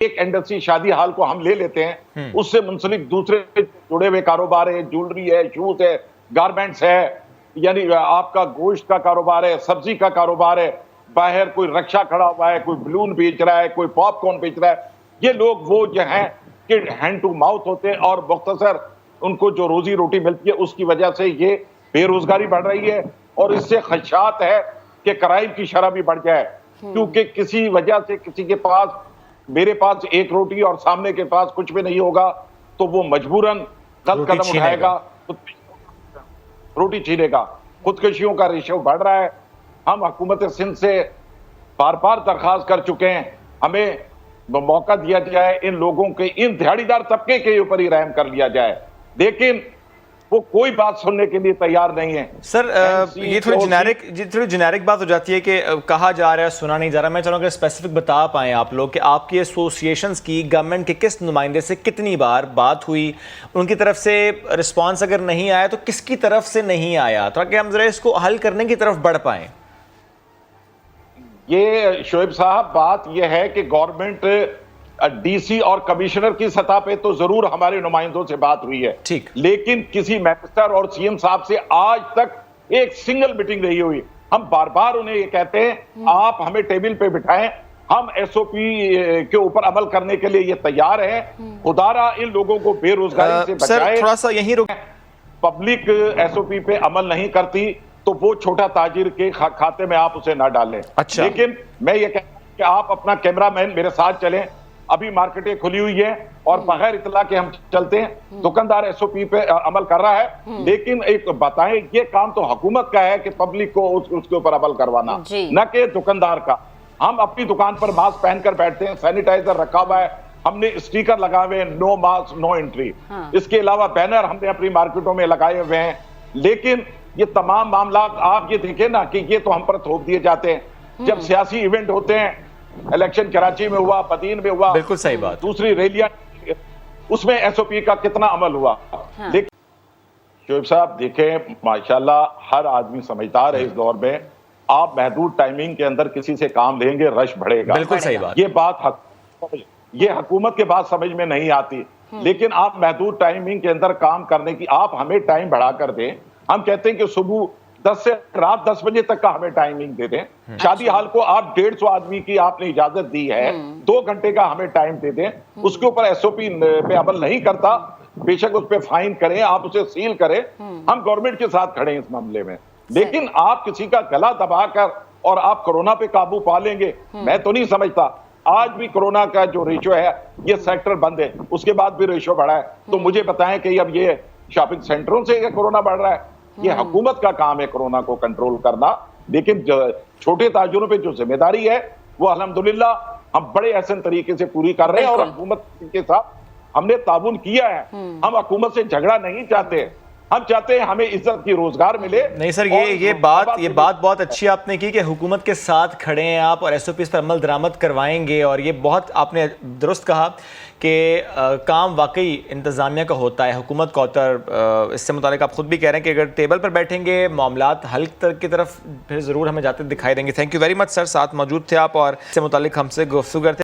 ایک انڈسٹری شادی حال کو ہم لے لیتے ہیں، اس سے منسلک دوسرے جڑے ہوئے کاروبار ہے، جولری ہے، شوز ہے، گارمنٹس ہے، یعنی آپ کا گوشت کا کاروبار ہے، سبزی کا کاروبار ہے، باہر کوئی رکشا کھڑا ہوا ہے، کوئی بلون بیچ رہا ہے، کوئی پاپ کارن بیچ رہا ہے، یہ لوگ وہ جو ہیں کہ ہینڈ ٹو ماؤتھ ہوتے ہیں اور مختصر ان کو جو روزی روٹی ملتی ہے اس کی وجہ سے یہ بے روزگاری بڑھ رہی ہے، اور اس سے خدشات ہے کہ کرائم کی شرح بھی بڑھ جائے، کیونکہ کسی وجہ سے کسی کے پاس، میرے پاس ایک روٹی اور سامنے کے پاس کچھ بھی نہیں ہوگا تو وہ مجبوراً غلط قدم اٹھائے گا، روٹی چھینے گا۔ خودکشیوں کا ریشو بڑھ رہا ہے۔ ہم حکومت سندھ سے بار بار درخواست کر چکے ہیں، ہمیں موقع دیا جائے، ان لوگوں کے، ان دہاڑی دار طبقے کے اوپر ہی رحم کر لیا جائے، لیکن وہ کوئی بات سننے کے لیے تیار نہیں ہے۔ سر یہ تھوڑی جنیرک بات ہو جاتی ہے کہ کہا جا رہا ہے، سنا نہیں جا رہا۔ میں چاہوں گا اسپیسیفک بتا پائیں آپ لوگ کہ آپ کی ایسوسیشنز کی گورنمنٹ کے کس نمائندے سے کتنی بار بات ہوئی، ان کی طرف سے رسپانس اگر نہیں آیا تو کس کی طرف سے نہیں آیا، تاکہ ہم ذرا اس کو حل کرنے کی طرف بڑھ پائیں۔ یہ شعیب صاحب بات یہ ہے کہ گورنمنٹ ڈی سی اور کمشنر کی سطح پہ تو ضرور ہمارے نمائندوں سے بات ہوئی ہے، لیکن کسی منسٹر اور سی ایم صاحب سے آج تک ایک سنگل میٹنگ نہیں ہوئی۔ ہم بار بار انہیں یہ کہتے ہیں آپ ہمیں ٹیبل پہ بٹھائیں، ہم ایس او پی کے اوپر عمل کرنے کے لیے یہ تیار ہیں، خدارا ان لوگوں کو بے روزگاری سے بچائے۔ تھوڑا سا یہیں پبلک ایس او پی پہ عمل نہیں کرتی تو وہ چھوٹا تاجر کے کھاتے میں آپ اسے نہ ڈالیں۔ لیکن میں یہ کہتا ہوں کہ آپ اپنا کیمرہ مین میرے ساتھ چلیں، ابھی مارکیٹیں کھلی ہوئی ہیں اور بغیر اطلاع کے ہم چلتے ہیں، دکاندار ایس او پی پہ عمل کر رہا ہے، لیکن ایک بتائیں یہ کام تو حکومت کا ہے کہ پبلک کو اس کے اوپر عمل کروانا، نہ کہ دکاندار کا۔ ہم اپنی دکان پر ماسک پہن کر بیٹھتے ہیں، سینیٹائزر رکھا ہوا ہے، ہم نے اسٹیکر لگائے ہوئے ہیں، نو ماسک نو انٹری، اس کے علاوہ بینر ہم نے اپنی مارکیٹوں میں لگائے ہوئے ہیں، لیکن یہ تمام معاملات آپ یہ دیکھیں نا کہ یہ تو ہم پر تھوپ دیے جاتے ہیں۔ جب سیاسی ایونٹ ہوتے ہیں، الیکشن کراچی میں ہوا، بدین میں ہوا، بالکل صحیح بات، دوسری ریلیاں، اس میں ایس او پی کا کتنا عمل ہوا۔ لیکن شعیب صاحب دیکھیں، ماشاءاللہ ہر آدمی سمجھدار ہے اس دور میں، آپ محدود ٹائمنگ کے اندر کسی سے کام لیں گے، رش بڑھے گا، بالکل صحیح بات، یہ حکومت کے بات سمجھ میں نہیں آتی، لیکن آپ محدود ٹائمنگ کے اندر کام کرنے کی، آپ ہمیں ٹائم بڑھا کر دیں۔ ہم کہتے ہیں کہ صبح 10 سے رات 10 بجے تک کا ہمیں ٹائمنگ دے دیں، شادی حال کو آپ 150 آدمی کی آپ نے اجازت دی ہے، 2 گھنٹے کا ہمیں ٹائم دے دیں، اس کے اوپر ایس او پی پہ عمل نہیں کرتا، بے شک اس پہ فائن کریں، آپ اسے سیل کریں، ہم گورنمنٹ کے ساتھ کھڑے ہیں اس معاملے میں، لیکن آپ کسی کا گلا دبا کر اور آپ کورونا پہ قابو پا لیں گے، میں تو نہیں سمجھتا۔ آج بھی کورونا کا جو ریشو ہے یہ سیکٹر بند ہے، اس کے بعد بھی ریشو بڑھا ہے، تو مجھے بتائیں کہ اب یہ شاپنگ سینٹروں سے کورونا بڑھ رہا ہے؟ یہ حکومت کا کام ہے کورونا کو کنٹرول کرنا، لیکن چھوٹے تاجروں پہ جو ذمہ داری ہے وہ الحمدللہ ہم بڑے احسن طریقے سے پوری کر رہے ہیں، اور حکومت کے ساتھ ہم نے تعاون کیا ہے۔ ہم حکومت سے جھگڑا نہیں چاہتے، ہم چاہتے ہیں ہمیں عزت کی روزگار ملے۔ نہیں سر، یہ بات بہت اچھی آپ نے کی کہ حکومت کے ساتھ کھڑے ہیں آپ اور ایس او پیز پر عمل درآمد کروائیں گے، اور یہ بہت آپ نے درست کہا کہ کام واقعی انتظامیہ کا ہوتا ہے، حکومت کا ہوتا ہے۔ اس سے متعلق آپ خود بھی کہہ رہے ہیں کہ اگر ٹیبل پر بیٹھیں گے معاملات حل کی طرف پھر ضرور ہمیں جاتے دکھائی دیں گے۔ تھینک یو ویری مچ سر، ساتھ موجود تھے آپ اور اس سے متعلق ہم سے گفتگو کرتے